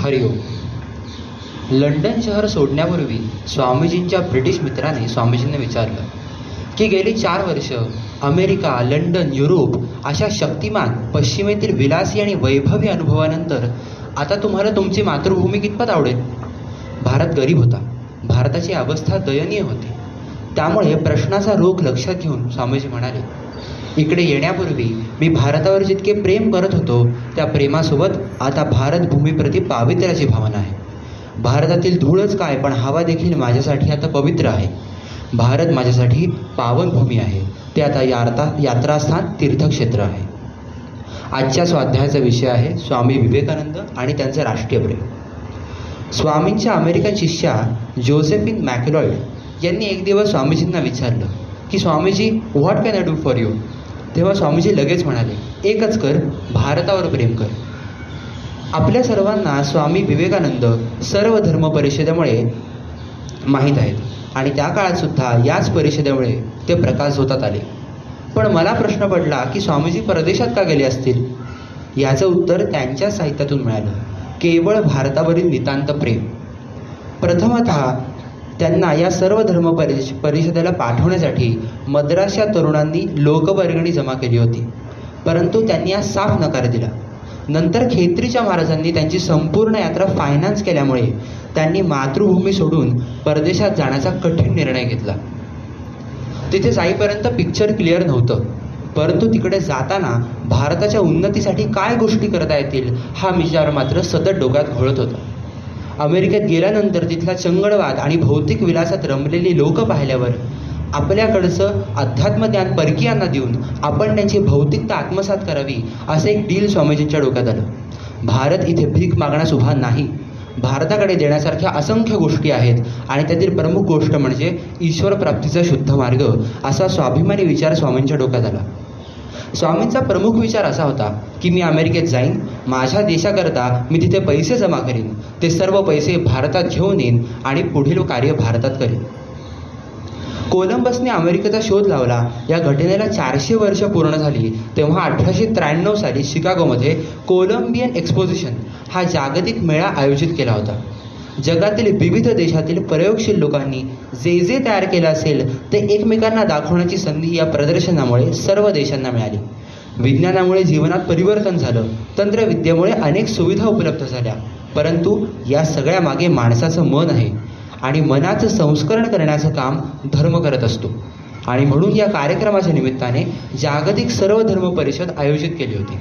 हरिओम. London शहर सोडण्यापूर्वी स्वामीजींच्या ब्रिटिश मित्राने स्वामीजींना विचारलं की गेली 4 वर्ष अमेरिका, लंडन, युरोप अशा शक्तिमान पश्चिमेतील विलासी आणि वैभवी अनुभवानंतर आता तुम्हाला तुमची मातृभूमी कितपत आवडेल? भारत गरीब होता. भारताची अवस्था दयनीय होती. त्यामुळे प्रश्नाचा रोख लक्षात घेऊन स्वामीजी म्हणाले, इकडे येण्यापूर्वी मी भारतावर जितके प्रेम करत होतो त्या प्रेमासोबत आता भारतभूमीप्रती पावित्र्याची भावना आहे. भारतातील धूळच काय पण हवा देखील माझ्यासाठी आता पवित्र आहे. भारत माझ्यासाठी पावनभूमी आहे. ते आता यात्रास्थान, तीर्थक्षेत्र आहे. आजच्या स्वाध्यायाचा विषय आहे स्वामी विवेकानंद आणि त्यांचे राष्ट्रीय प्रेम. स्वामींच्या अमेरिकन शिष्या जोसेफिन मॅकलॉइड यांनी एक दिवस स्वामीजींना विचारलं की Swamiji, what can I do for you? तेव्हा स्वामीजी लगेच म्हणाले, एकच कर, भारतावर प्रेम कर. आपल्या सर्वांना स्वामी विवेकानंद सर्व धर्म परिषदेमुळे माहीत आहेत आणि त्या काळात सुद्धा याच परिषदेमुळे ते प्रकाशझोतात आले. पण मला प्रश्न पडला की स्वामीजी परदेशात का गेले असतील? याचं उत्तर त्यांच्या साहित्यातून मिळालं, केवळ भारतावरील नितांत प्रेम. प्रथमतः त्यांना या सर्व धर्म परिषदेला पाठवण्यासाठी मद्रासच्या तरुणांनी लोकवर्गणी जमा केली होती, परंतु त्यांनी या साफ नकार दिला. नंतर खेत्रीच्या महाराजांनी त्यांची संपूर्ण यात्रा फायनान्स केल्यामुळे त्यांनी मातृभूमी सोडून परदेशात जाण्याचा कठीण निर्णय घेतला. तिथे जाईपर्यंत पिक्चर क्लिअर नव्हतं, परंतु तिकडे जाताना भारताच्या उन्नतीसाठी काय गोष्टी करता येतील हा विचार मात्र सतत डोक्यात घोळत होता. अमेरिकेत गेल्यानंतर तिथला चंगळवाद आणि भौतिक विलासात रमलेली लोक पाहिल्यावर आपल्याकडचं अध्यात्मज्ञान परकीयांना देऊन आपण त्यांची भौतिकता आत्मसात करावी असं एक डील स्वामीजींच्या डोक्यात आलं. भारत इथे भीक मागण्यास उभा नाही. भारताकडे देण्यासारख्या असंख्य गोष्टी आहेत आणि त्यातील प्रमुख गोष्ट म्हणजे ईश्वर प्राप्तीचा शुद्ध मार्ग, असा स्वाभिमानी विचार स्वामींच्या डोक्यात आला. स्वामींचा प्रमुख विचार असा होता की मी अमेरिकेत जाईन, माझ्या देशाकरता मी तिथे पैसे जमा करीन, ते सर्व पैसे भारतात घेऊन येईन आणि पुढील कार्य भारतात करीन. कोलंबसने अमेरिकेचा शोध लावला या घटनेला 400 वर्ष पूर्ण झाली तेव्हा 1893 साली शिकागोमध्ये कोलंबियन एक्सपोजिशन हा जागतिक मेळा आयोजित केला होता. जगातील विविध देशातील प्रयोगशील लोकांनी जे जे तयार केलं असेल ते एकमेकांना दाखवण्याची संधी या प्रदर्शनामुळे सर्व देशांना मिळाली. विज्ञानामुळे जीवनात परिवर्तन झालं, तंत्रविद्येमुळे अनेक सुविधा उपलब्ध झाल्या, परंतु या सगळ्या मागे माणसाचं मन आहे आणि मनाचं संस्करण करण्याचं काम धर्म करत असतो. आणि म्हणून या कार्यक्रमाच्या निमित्ताने जागतिक सर्व धर्म परिषद आयोजित केली होती.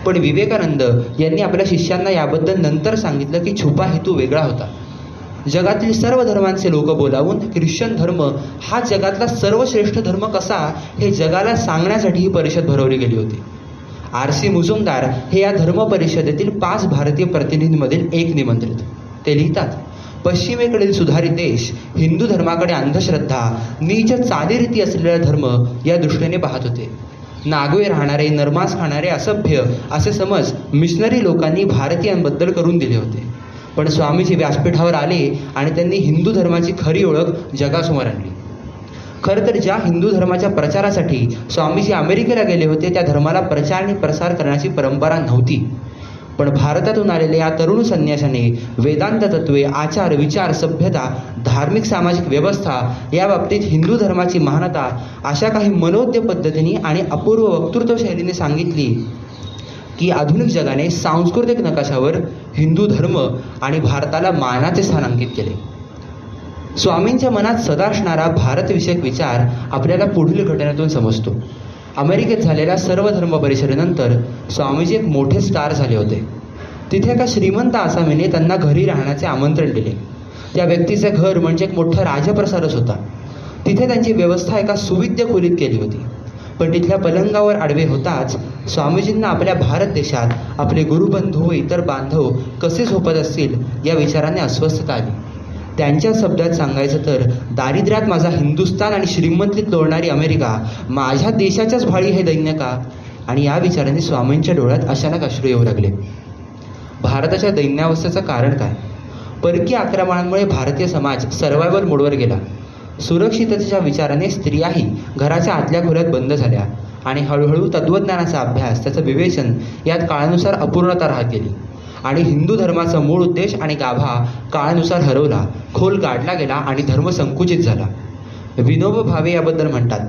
पण विवेकानंद यांनी आपल्या शिष्यांना याबद्दल नंतर सांगितलं की छुपा हेतू वेगळा होता. जगातील सर्व धर्मांचे लोक बोलावून ख्रिश्चन धर्म हा जगातला सर्वश्रेष्ठ धर्म कसा हे जगाला सांगण्यासाठी ही परिषद भरवली गेली होती. R.C. मुजुमदार हे या धर्म परिषदेतील 5 भारतीय प्रतिनिधींमधील एक निमंत्रित. ते लिहितात, पश्चिमेकडील सुधारित देश हिंदू धर्माकडे अंधश्रद्धा, नीच चालीरीती असलेला धर्म या दृष्टीने पाहत होते. नागवे राहणारे, नरमास खाणारे, असभ्य असे समज मिशनरी लोकांनी भारतीयांबद्दल करून दिले होते. पण स्वामीजी व्यासपीठावर आले आणि त्यांनी हिंदू धर्माची खरी ओळख जगासमोर आणली. खरं तर ज्या हिंदू धर्माच्या प्रचारासाठी स्वामीजी अमेरिकेला गेले होते त्या धर्माला प्रचार आणि प्रसार करण्याची परंपरा नव्हती. पण भारतातून आलेल्या या तरुण संन्याशाने वेदांत तत्त्वे, आचार, विचार, सभ्यता, धार्मिक सामाजिक व्यवस्था या बाबतीत हिंदू धर्माची महानता अशा काही मनोज्ञ पद्धतीने आणि अपूर्व वक्तृत्व शैलीने सांगितली की आधुनिक जगाने सांस्कृतिक नकाशावर हिंदू धर्म आणि भारताला मानाचे स्थान अंकित केले. स्वामींच्या मनात सदा असणारा भारतविषयक विचार आपल्याला पुढील घटनेतून समजतो. अमेरिकेत झालेल्या सर्व धर्म परिषदेनंतर स्वामीजी एक मोठे स्टार झाले होते. तिथे एका श्रीमंत आसामीने त्यांना घरी राहण्याचे आमंत्रण दिले. त्या व्यक्तीचे घर म्हणजे एक मोठा राजप्रसारच होता. तिथे त्यांची व्यवस्था एका सुविद्य खोलीत केली होती. पण तिथल्या पलंगावर आडवे होताच स्वामीजींना आपल्या भारत देशात आपले गुरुबंधू व इतर बांधव कसे झोपत असतील या विचाराने अस्वस्थता आली. त्यांच्या शब्दात सांगायचं तर दारिद्र्यात माझा हिंदुस्थान आणि श्रीमंतीत लोळणारी अमेरिका माझ्या देशाच्याच भाळी हे दैन्य का? आणि या विचाराने स्वामींच्या डोळ्यात अचानक अश्रू येऊ लागले. भारताच्या दैन्यावस्थेचं कारण काय? परकीय आक्रमणांमुळे भारतीय समाज सर्व्हायवल मोडवर गेला. सुरक्षिततेच्या विचाराने स्त्रियाही घराच्या आतल्या खोल्यात बंद झाल्या आणि हळूहळू तत्त्वज्ञानाचा अभ्यास, त्याचं विवेचन यात काळानुसार अपूर्णता राहत गेली. आणि हिंदू धर्माचा मूळ उद्देश आणि गाभा काळानुसार हरवला, खोल गाडला गेला आणि धर्म संकुचित झाला. विनोबा भावे याबद्दल म्हणतात,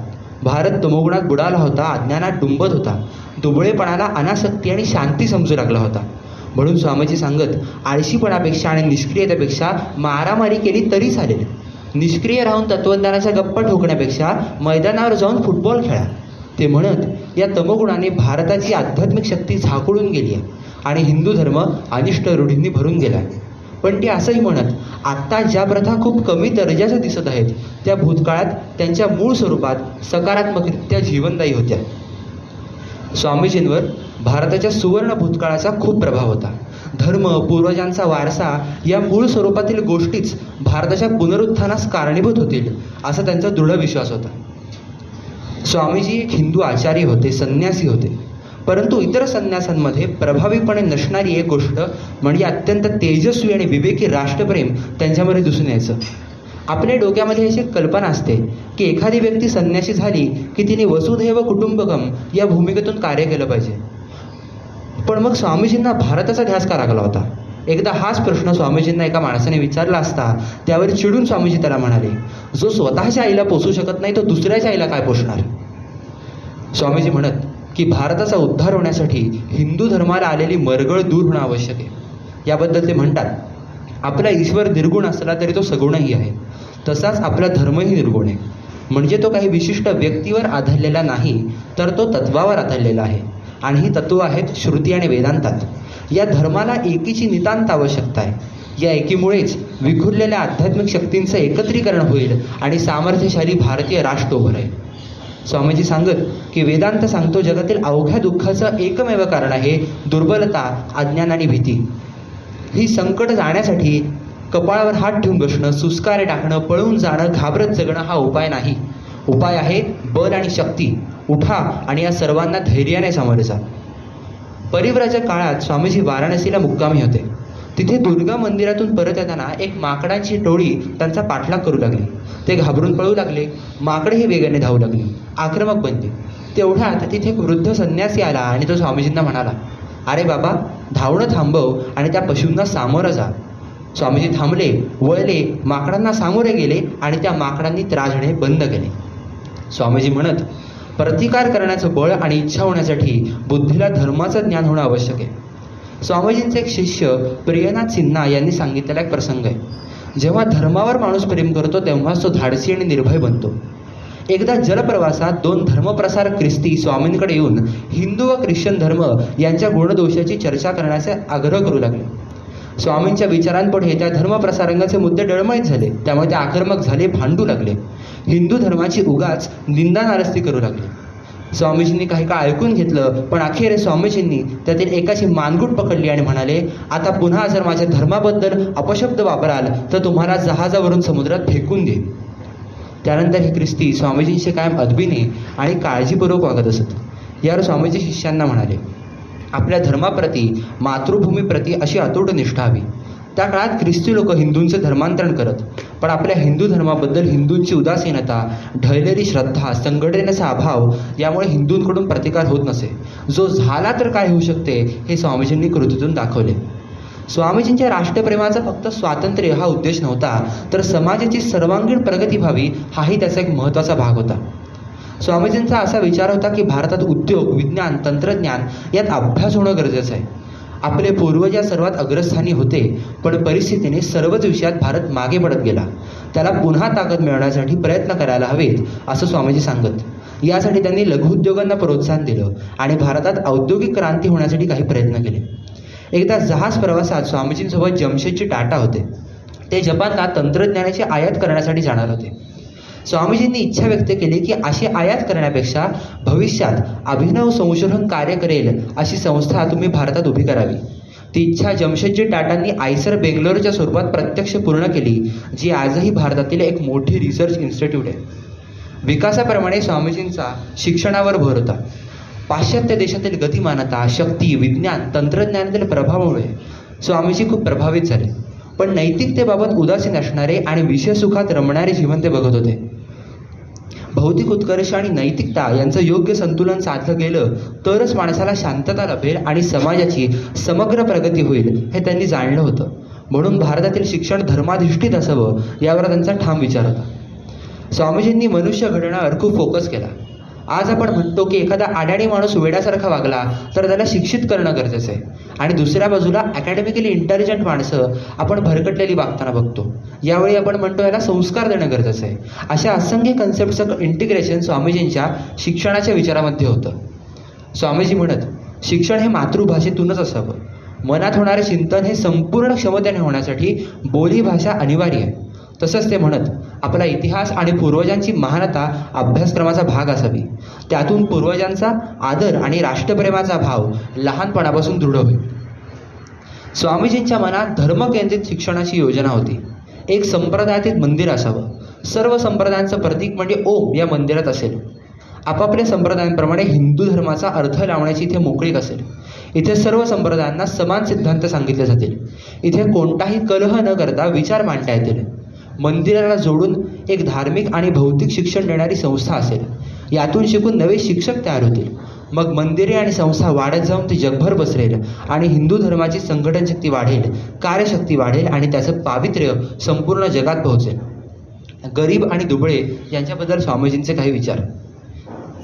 भारत तमोगुणात बुडाला होता, अज्ञानात डुंबत होता, दुबळेपणाला अनासक्ती आणि शांती समजू लागला होता. म्हणून स्वामीजी सांगत, आळशीपणापेक्षा आणि निष्क्रियतेपेक्षा मारामारी केली तरी चालेल. निष्क्रिय राहून तत्वज्ञानाच्या गप्पा ठोकण्यापेक्षा मैदानावर जाऊन फुटबॉल खेळा. ते म्हणत, या तमोगुणाने भारताची आध्यात्मिक शक्ती झाकोळून गेली आहे आणि हिंदू धर्म अनिष्ट रूढींनी भरून गेला आहे. पण ते असंही म्हणत, आत्ता ज्या प्रथा खूप कमी दर्जाच्या दिसत आहेत त्या भूतकाळात त्यांच्या मूळ स्वरूपात सकारात्मकरित्या जीवनदायी होत्या. स्वामीजींवर भारताच्या सुवर्ण भूतकाळाचा खूप प्रभाव होता. धर्म, पूर्वजांचा वारसा या मूळ स्वरूपातील गोष्टीच भारताच्या पुनरुत्थानास कारणीभूत होतील असा त्यांचा दृढ विश्वास होता. स्वामीजी एक हिंदू आचार्य होते, संन्यासी होते. परंतु इतर संन्यासांमध्ये प्रभावीपणे नसणारी एक गोष्ट म्हणजे अत्यंत तेजस्वी आणि विवेकी राष्ट्रप्रेम त्यांच्यामध्ये दिसून यायचं. आपल्या डोक्यामध्ये अशी कल्पना असते की एखादी व्यक्ती संन्यासी झाली की तिने वसुधैव कुटुंबकम या भूमिकेतून कार्य केलं पाहिजे. पण मग स्वामीजींना भारताचा ध्यास का लागला होता? एकदा हाच प्रश्न स्वामीजींना एका माणसाने विचारला असता त्यावर चिडून स्वामीजी त्याला म्हणाले, जो स्वतःच्या आईला पोसू शकत नाही तो दुसऱ्याच्या आईला काय पोसणार? स्वामीजी म्हणत की भारताचा उद्धार होण्यासाठी हिंदू धर्माला आलेली मरगळ दूर होणं आवश्यक आहे. याबद्दल ते म्हणतात, आपला ईश्वर निर्गुण असला तरी तो सगुणही आहे, तसाच आपला धर्मही निर्गुण आहे. म्हणजे तो काही विशिष्ट व्यक्तीवर आधारलेला नाही, तर तो तत्वावर आधारलेला आहे. आणि ही तत्व आहेत श्रुती आणि वेदांतात. या धर्माला एकीची नितांत आवश्यकता आहे. या एकीमुळेच विखुरलेल्या आध्यात्मिक शक्तींचं एकत्रीकरण होईल आणि सामर्थ्यशाली भारतीय राष्ट्र उभं राहील. स्वामीजी सांगत की वेदांत सांगतो, जगातील अवघ्या दुःखाचं एकमेव कारण आहे दुर्बलता, अज्ञान आणि भीती. ही संकट जाण्यासाठी कपाळावर हात ठेवून बसणं, सुस्कारे टाकणं, पळून जाणं, घाबरत जगणं हा उपाय नाही. उपाय आहे बल आणि शक्ती. उठा आणि या सर्वांना धैर्याने सामोरे जा. परिव्राजक काळात स्वामीजी वाराणसीला मुक्कामी होते. तिथे दुर्गा मंदिरातून परत येताना एक माकडांची टोळी त्यांचा पाठलाग करू लागली. ते घाबरून पळू लागले. माकडेही वेगाने धावू लागली, आक्रमक बनली. तेवढ्यात तिथे एक वृद्ध संन्यासी आला आणि तो स्वामीजींना म्हणाला, अरे बाबा, धावणं थांबव आणि त्या पशूंना सामोरं जा. स्वामीजी थांबले, वळले, माकडांना सामोरे गेले आणि त्या माकडांनी त्रासणे बंद केले. स्वामीजी म्हणत, प्रतिकार करण्याचं बळ आणि इच्छा होण्यासाठी बुद्धीला धर्माचं ज्ञान होणं आवश्यक आहे. स्वामीजींचे एक शिष्य प्रियनाथ सिन्हा यांनी सांगितलेला एक प्रसंग आहे. जेव्हा धर्मावर माणूस प्रेम करतो तेव्हाच तो धाडसी आणि निर्भय बनतो. एकदा जलप्रवासात दोन धर्मप्रसार ख्रिस्ती स्वामींकडे येऊन हिंदू व ख्रिश्चन धर्म यांच्या गुणदोषाची चर्चा करण्याचा आग्रह करू लागले. स्वामींच्या विचारांपुढे त्या धर्मप्रसारंगाचे मुद्दे डळमळीत झाले. त्यामुळे ते आक्रमक झाले, भांडू लागले, हिंदू धर्माची उगाच निंदा नारस्ती करू लागले. स्वामीजींनी काही काळ ऐकून घेतलं, पण अखेर स्वामीजींनी त्यातील एकाची मानगूट पकडली आणि म्हणाले, आता पुन्हा जर माझ्या धर्माबद्दल अपशब्द वापराल तर तुम्हाला जहाजावरून समुद्रात फेकून देईन. त्यानंतर हे ख्रिस्ती स्वामीजींशी कायम अदबीने आणि काळजीपूर्वक वागत असत. यावर स्वामीजी शिष्यांना म्हणाले, आपल्या धर्माप्रती, मातृभूमीप्रती अशी अतूट निष्ठा हवी. त्या काळात ख्रिस्ती लोक हिंदूंचे धर्मांतरण करत, पण आपल्या हिंदू धर्माबद्दल हिंदूंची उदासीनता, ढळलेली श्रद्धा, संघटनेचा अभाव यामुळे हिंदूंकडून प्रतिकार होत नसे. जो झाला तर काय होऊ शकते हे स्वामीजींनी कृतीतून दाखवले. स्वामीजींच्या राष्ट्रप्रेमाचा फक्त स्वातंत्र्य हा उद्देश नव्हता, तर समाजाची सर्वांगीण प्रगती व्हावी हाही त्याचा एक महत्त्वाचा भाग होता. स्वामीजींचा असा विचार होता की भारतात उद्योग, विज्ञान, तंत्रज्ञान यात अभ्यास होणं गरजेचं आहे. आपले पूर्वज या सर्वात अग्रस्थानी होते, पण परिस्थितीने सर्वच विषयात भारत मागे पडत गेला. त्याला पुन्हा ताकद मिळवण्यासाठी प्रयत्न करायला हवेत असं स्वामीजी सांगत. यासाठी त्यांनी लघुउद्योगांना प्रोत्साहन दिलं आणि भारतात औद्योगिक क्रांती होण्यासाठी काही प्रयत्न केले. एकदा जहाज प्रवासात स्वामीजींसोबत जमशेदजी टाटा होते. ते जपानला तंत्रज्ञानाची आयात करण्यासाठी जाणार होते. स्वामीजींनी इच्छा व्यक्त केली की अशी आयात करण्यापेक्षा भविष्यात अभिनव संशोधन कार्य करेल अशी संस्था तुम्ही भारतात उभी करावी. ती इच्छा जमशेदजी टाटांनी आयसर बेंगलोरच्या स्वरूपात प्रत्यक्ष पूर्ण केली, जी आजही भारतातील एक मोठी रिसर्च इन्स्टिट्यूट आहे. विकासाप्रमाणे स्वामीजींचा शिक्षणावर भर होता. पाश्चात्य देशातील गतिमानता, शक्ती, विज्ञान, तंत्रज्ञानातील प्रभावामुळे स्वामीजी खूप प्रभावित झाले. पण नैतिकतेबाबत उदासीन असणारे आणि विषयसुखात रमणारे जीवन ते बघत होते. भौतिक उत्कर्ष आणि नैतिकता यांचं योग्य संतुलन साधलं गेलं तरच माणसाला शांतता लाभेल आणि समाजाची समग्र प्रगती होईल हे त्यांनी जाणलं होतं. म्हणून भारतातील शिक्षण धर्माधिष्ठित असावं यावर त्यांचा ठाम विचार होता. स्वामीजींनी मनुष्य घडवण्यावर खूप फोकस केला. आज आपण म्हणतो की एखादा अडाणी माणूस वेड्यासारखा वागला तर त्याला शिक्षित करणं गरजेचं आहे, आणि दुसऱ्या बाजूला अकॅडमिकली इंटेलिजंट माणसं आपण भरकटलेली वागताना बघतो. यावेळी आपण म्हणतो याला संस्कार देणं गरजेचं आहे. अशा असंख्य कन्सेप्टचं इंटिग्रेशन स्वामीजींच्या शिक्षणाच्या विचारामध्ये होतं. स्वामीजी म्हणत, शिक्षण हे मातृभाषेतूनच असावं. मनात होणारे चिंतन हे संपूर्ण क्षमतेने होण्यासाठी बोलीभाषा अनिवार्य आहे. तसंच ते म्हणत, आपला इतिहास आणि पूर्वजांची महानता अभ्यासक्रमाचा भाग असावी. त्यातून पूर्वजांचा आदर आणि राष्ट्रप्रेमाचा भाव लहानपणापासून दृढ होईल. स्वामीजींच्या मनात धर्मकेंद्रित शिक्षणाची योजना होती. एक संप्रदायातील मंदिर असावं. सर्व संप्रदायांचं प्रतीक म्हणजे ओम या मंदिरात असेल. आपापल्या संप्रदायांप्रमाणे हिंदू धर्माचा अर्थ लावण्याची इथे मोकळीक असेल. इथे सर्व संप्रदायांना समान सिद्धांत सांगितले जातील. इथे कोणताही कलह न करता विचार मांडता येतील. मंदिराला जोडून एक धार्मिक आणि भौतिक शिक्षण देणारी संस्था असेल. यातून शिकून नवे शिक्षक तयार होतील. मग मंदिरे आणि संस्था वाढत जाऊन ती जगभर पसरेल आणि हिंदू धर्माची संघटन शक्ती वाढेल, कार्यशक्ती वाढेल आणि त्याचं पावित्र्य संपूर्ण जगात पोहोचेल. गरीब आणि दुबळे यांच्याबद्दल स्वामीजींचे काही विचार.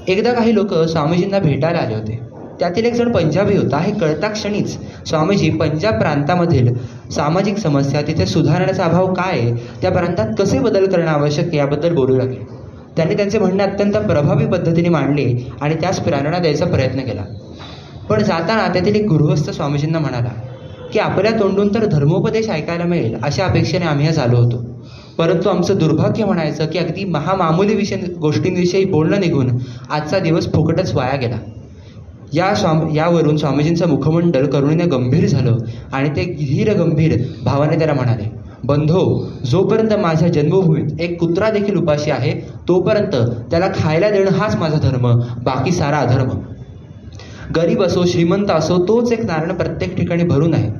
एकदा काही लोक स्वामीजींना भेटायला आले होते. त्यातील एक जण पंजाबी होता. हे कळता क्षणीच स्वामीजी पंजाब प्रांतामधील सामाजिक समस्या, तिथे सुधारण्याचा अभाव काय आहे, त्या प्रांतात कसे बदल करणं आवश्यक याबद्दल बोलू लागले. त्यांनी त्यांचे म्हणणे अत्यंत प्रभावी पद्धतीने मांडले आणि त्यास प्रेरणा द्यायचा प्रयत्न केला. पण जाताना त्यातील एक गृहस्थ स्वामीजींना म्हणाला की आपल्या तोंडून तर धर्मोपदेश ऐकायला मिळेल अशा अपेक्षेने आम्ही आज आलो होतो, परंतु आमचं दुर्भाग्य म्हणायचं की अगदी महामामूली गोष्टींविषयी बोलणं निघून आजचा दिवस फुकटच वाया गेला. यावरून स्वामीजींचं मुखमंडल करुणेने गंभीर झालं आणि ते धीर गंभीर भावाने त्याला म्हणाले, बंधो, जोपर्यंत माझ्या जन्मभूमीत एक कुत्रा देखील उपाशी आहे तोपर्यंत त्याला खायला देणं हाच माझा धर्म, बाकी सारा अधर्म. गरीब असो श्रीमंत असो, तोच एक नारायण प्रत्येक ठिकाणी भरून आहे.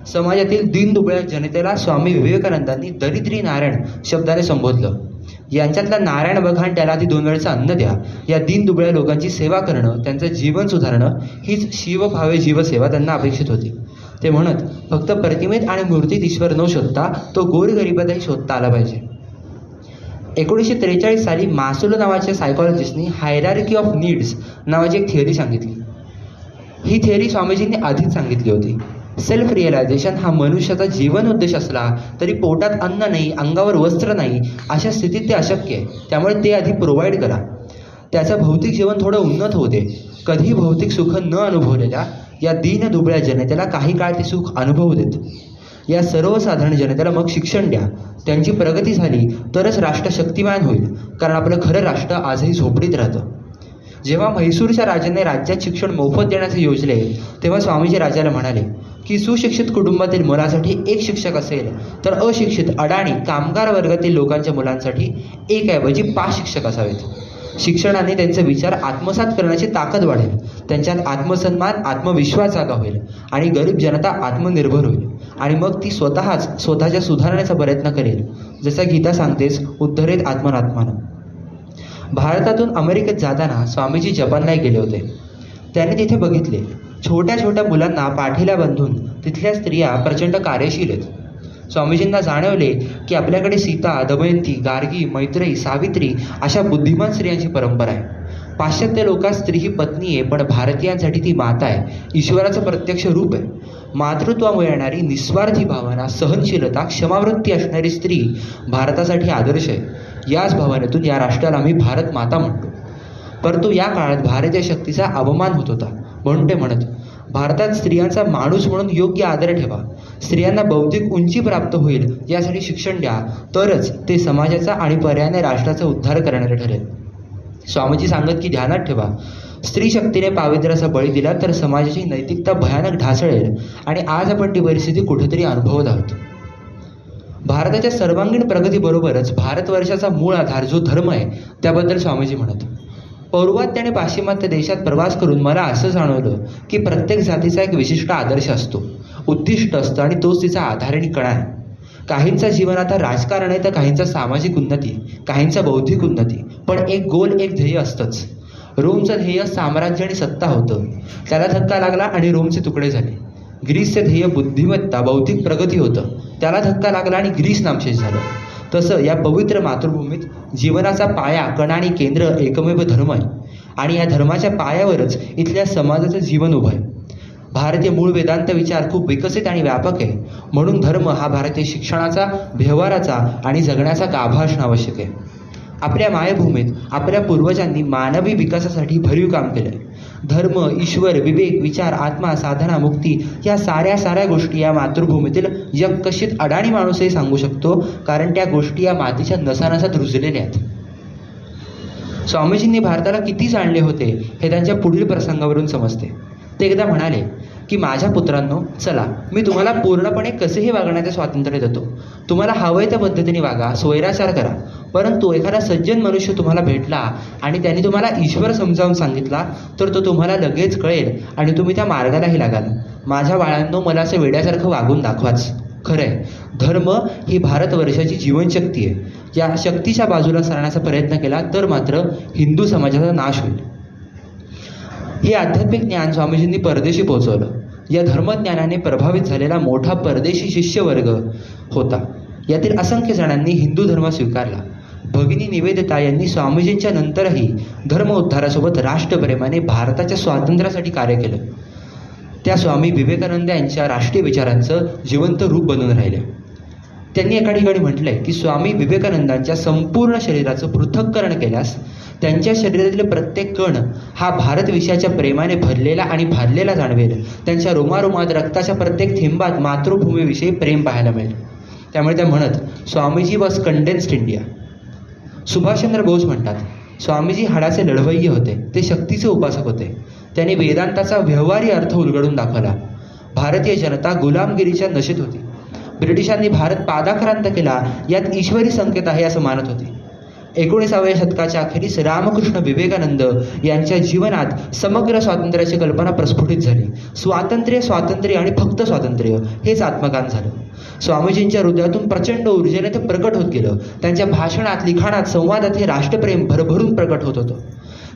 समाजातील दीनदुबळ्या जनतेला स्वामी विवेकानंदांनी दरिद्री नारायण शब्दाने संबोधलं. यांच्यातला नारायण बघा आणि त्याला आधी 2 वेळचं अन्न द्या. या दीनदुबळ्या लोकांची सेवा करणं, त्यांचं जीवन सुधारणं हीच शिवभावे जीवसेवा त्यांना अपेक्षित होती. ते म्हणत, फक्त प्रतिमेत आणि मूर्तीत ईश्वर न शोधता तो गोरगरिबातही शोधता आला पाहिजे. 1943 साली मास्लो नावाच्या सायकॉलॉजिस्टनी हायरार्की ऑफ नीड्स नावाची एक थिअरी सांगितली. ही थिअरी स्वामीजींनी आधीच सांगितली होती. सेल्फ रिअलायझेशन हा मनुष्याचा जीवन उद्देश असला तरी पोटात अन्न नाही, अंगावर वस्त्र नाही, अशा स्थितीत ते अशक्य आहे. त्यामुळे ते आधी प्रोव्हाइड करा. त्याचं भौतिक जीवन थोडं उन्नत होऊ दे. कधी भौतिक सुख न अनुभवलेल्या या दीनदुबळ्या जनतेला काही काळ ते सुख अनुभवू देत. या सर्वसाधारण जनतेला मग शिक्षण द्या. त्यांची प्रगती झाली तरच राष्ट्र शक्तिमान होईल, कारण आपलं खरं राष्ट्र आजही झोपडीत राहतं. जेव्हा म्हैसूरच्या राजाने राज्यात शिक्षण मोफत देण्याचे योजले तेव्हा स्वामीजी राजाला म्हणाले की सुशिक्षित कुटुंबातील मुलासाठी एक शिक्षक असेल तर अशिक्षित अडाणी कामगार वर्गातील लोकांच्या मुलांसाठी 1 ऐवजी 5 शिक्षक असावेत. शिक्षणाने त्यांचे विचार आत्मसात करण्याची ताकद वाढेल, त्यांच्यात आत्मसन्मान आत्मविश्वास जागा होईल आणि गरीब जनता आत्मनिर्भर होईल आणि मग ती स्वतःच्या सुधारण्याचा प्रयत्न करेल. जसं गीता सांगतेच, उद्धरेत आत्मनात्मानं. भारतातून अमेरिकेत जाताना स्वामीजी जपानला गेले होते. त्यांनी तिथे बघितले छोट्या छोट्या मुलांना पाठीला बांधून तिथल्या स्त्रिया प्रचंड कार्यशील आहेत. स्वामीजींना जाणवले की आपल्याकडे सीता, दमयंती, गार्गी, मैत्रेयी, सावित्री अशा बुद्धिमान स्त्रियांची परंपरा आहे. पाश्चात्य लोकात स्त्री ही पत्नी आहे, पण भारतीयांसाठी ती माता आहे, ईश्वराचं प्रत्यक्ष रूप आहे. मातृत्वामुळे येणारी निस्वार्थी भावना, सहनशीलता, क्षमावृत्ती असणारी स्त्री भारतासाठी आदर्श आहे. याच भावनेतून या राष्ट्राला आम्ही भारत माता म्हणतो. परंतु या काळात भारतीय शक्तीचा अवमान होत होता, म्हणून ते म्हणत, भारतात स्त्रियांचा माणूस म्हणून योग्य आदर ठेवा. स्त्रियांना बौद्धिक उंची प्राप्त होईल यासाठी शिक्षण द्या, तरच ते समाजाचा आणि पर्यायाने राष्ट्राचा उद्धार करणारे ठरेल. स्वामीजी सांगत की ध्यानात ठेवा, स्त्री शक्तीने पावित्र्याचा बळी दिला तर समाजाची नैतिकता भयानक ढासळेल आणि आज आपण ती परिस्थिती कुठेतरी अनुभवत आहोत. भारताच्या सर्वांगीण प्रगतीबरोबरच भारतवर्षाचा मूळ आधार जो धर्म आहे त्याबद्दल स्वामीजी म्हणत, पौर्वात्य आणि पाश्चिमात्य देशात प्रवास करून मला असं जाणवलं की प्रत्येक जातीचा एक विशिष्ट आदर्श असतो, उद्दिष्ट असतं आणि तोच तिचा आधार आणि कणा आहे. काहींचं जीवन आता राजकारण आहे तर काहींचा सामाजिक उन्नती, काहींचा बौद्धिक उन्नती, पण एक गोल एक ध्येय असतंच. रोमचं ध्येय साम्राज्य आणि सत्ता होतं. त्याला धक्का लागला आणि रोमचे तुकडे झाले. ग्रीसचे ध्येय बुद्धिमत्ता बौद्धिक प्रगती होतं. त्याला धक्का लागला आणि ग्रीस नामशेष झालं. तसं या पवित्र मातृभूमीत जीवनाचा पाया, कण आणि केंद्र एकमेव धर्म आहे आणि या धर्माच्या पायावरच इथल्या समाजाचं जीवन उभं आहे. भारतीय मूळ वेदांत विचार खूप विकसित आणि व्यापक आहे. म्हणून धर्म हा भारतीय शिक्षणाचा, व्यवहाराचा आणि जगण्याचा गाभा असणं आवश्यक आहे. आपल्या मायभूमीत आपल्या पूर्वजांनी मानवी विकासासाठी भरीव काम केलं. धर्म, ईश्वर, विवेक, विचार, आत्मा, साधना, मुक्ती या साऱ्या गोष्टी या मातृभूमीतील यककशीत अडाणी माणूसही सांगू शकतो, कारण त्या गोष्टी या मातीच्या नसानसात रुजलेल्या आहेत. स्वामीजींनी भारताला किती जाणले होते हे त्यांच्या पुढील प्रसंगावरून समजते. ते एकदा म्हणाले की माझ्या पुत्रांनो, चला मी तुम्हाला पूर्णपणे कसेही वागण्याचे स्वातंत्र्य देतो. तुम्हाला हवंय त्या पद्धतीने वागा, स्वैराचार करा. परंतु एखादा सज्जन मनुष्य तुम्हाला भेटला आणि त्यांनी तुम्हाला ईश्वर समजावून सांगितला तर तो तुम्हाला लगेच कळेल आणि तुम्ही त्या मार्गालाही लागाल. माझ्या बाळांनो, मला असं वेड्यासारखं वागून दाखवाच. खरंय, धर्म ही भारतवर्षाची जीवनशक्ती आहे. या शक्तीच्या बाजूला सरण्याचा प्रयत्न केला तर मात्र हिंदू समाजाचा नाश होईल. हे आध्यात्मिक ज्ञान स्वामीजींनी परदेशी पोहोचवलं. या धर्मज्ञानाने प्रभावित झालेला मोठा परदेशी शिष्यवर्ग होता. यातील असंख्य जणांनी हिंदू धर्म स्वीकारला. भगिनी निवेदिता यांनी स्वामीजींच्या नंतरही धर्म उद्धारासोबत राष्ट्रप्रेमाने भारताच्या स्वातंत्र्यासाठी कार्य केलं. त्या स्वामी विवेकानंद यांच्या राष्ट्रीय विचारांचं जिवंत रूप बनून राहिल्या. त्यांनी एका ठिकाणी म्हटलंय की स्वामी विवेकानंदांच्या संपूर्ण शरीराचं पृथक्करण केल्यास त्यांच्या शरीरातील प्रत्येक कण हा भारत विषयाच्या प्रेमाने भरलेला आणि भारलेला जाणवेल. त्यांच्या रोमारोमात, रक्ताच्या प्रत्येक थेंबात मातृभूमीविषयी प्रेम पाहायला मिळेल. त्यामुळे त्या म्हणत Swamiji was condensed India. Subhashchandra Bose म्हणतात, स्वामीजी हाडाचे लढवय्ये होते, ते शक्तीचे उपासक होते. त्यांनी वेदांताचा व्यवहारी अर्थ उलगडून दाखवला. भारतीय जनता गुलामगिरीच्या नशेत होती. ब्रिटिशांनी भारत पादाक्रांत केला यात ईश्वरी संकेत आहे असं मानत होते. 19व्या शतकाच्या अखेरीस रामकृष्ण विवेकानंद यांच्या जीवनात समग्र स्वातंत्र्याची कल्पना प्रस्फुटित झाली. स्वातंत्र्य आणि फक्त स्वातंत्र्य हेच आत्मगान झालं. स्वामीजींच्या हृदयातून प्रचंड ऊर्जेने ते प्रकट होत गेलं. त्यांच्या भाषणात, लिखाणात, संवादात हे राष्ट्रप्रेम भरभरून प्रकट होत होतं.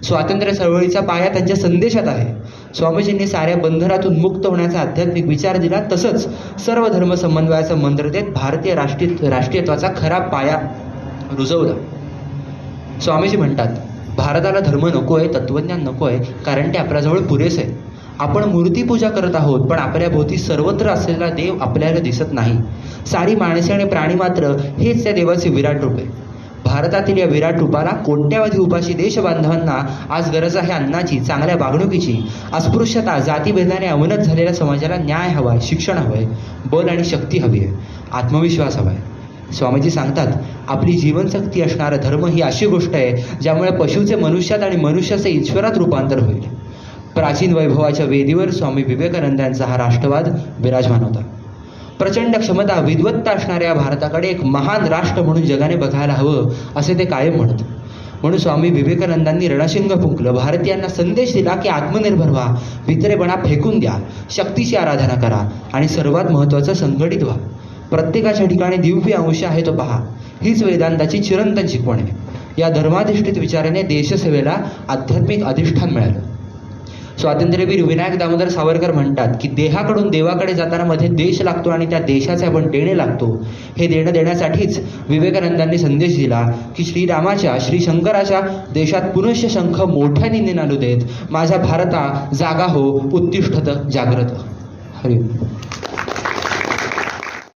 स्वातंत्र्य चळवळीचा पाया त्यांच्या संदेशात आहे. स्वामीजींनी साऱ्या बंधनातून मुक्त होण्याचा आध्यात्मिक विचार दिला. तसंच सर्व धर्म समन्वयाचा मंत्र देत भारतीय राष्ट्रीयत्वाचा खरा पाया रुजवला. स्वामीजी म्हणतात, भारताला धर्म नको आहे, तत्वज्ञान नको आहे, कारण ते आपल्याजवळ पुरेसे आहे. आपण मूर्तीपूजा करत आहोत, पण आपल्या भोवती सर्वत्र असलेला देव आपल्याला दिसत नाही. सारी माणसे आणि प्राणी मात्र हेच त्या देवाचे विराट रूप आहे. भारतातील या विराट रूपाला कोट्यावधी उपाशी देशबांधवांना आज गरज आहे अन्नाची, चांगल्या वागणुकीची. अस्पृश्यता, जातीभेदाने अवनत झालेल्या समाजाला न्याय हवा आहे, शिक्षण हवं आहे, बल आणि शक्ती हवी आहे, आत्मविश्वास हवा आहे. स्वामीजी सांगतात, आपली जीवनशक्ती असणारा धर्म ही अशी गोष्ट आहे ज्यामुळे पशुचे मनुष्यात आणि मनुष्याचे ईश्वरात रूपांतर होईल. प्राचीन वैभवाच्या वेदीवर स्वामी विवेकानंदांचा हा राष्ट्रवाद विराजमान होता. प्रचंड क्षमता, विद्वत्ता असणाऱ्या भारताकडे एक महान राष्ट्र म्हणून जगाने बघायला हवं असे ते कायम म्हणत. म्हणून स्वामी विवेकानंदांनी रणशिंग फुंकलं. भारतीयांना संदेश दिला की आत्मनिर्भर व्हा, भित्रेपणा फेकून द्या, शक्तीची आराधना करा आणि सर्वात महत्त्वाचं संघटित व्हा. प्रत्येकाच्या ठिकाणी दिव्य अंश आहे तो पहा. हीच वेदांताची चिरंतन शिकवण आहे. या धर्माधिष्ठित विचाराने देशसेवेला आध्यात्मिक अधिष्ठान मिळालं. स्वातंत्र्यवीर विनायक दामोदर सावरकर म्हणतात की देहाकडून देवाकडे जाताना मध्ये देश लागतो आणि त्या देशाचे आपण देणे लागतो. हे देणं देण्यासाठीच विवेकानंदांनी संदेश दिला की श्रीरामाच्या, श्री शंकराच्या देशात पुनश्च शंख मोठ्याने निनादू देत, माझ्या भारता जागा हो, उत्तिष्ठत जाग्रत. हरी.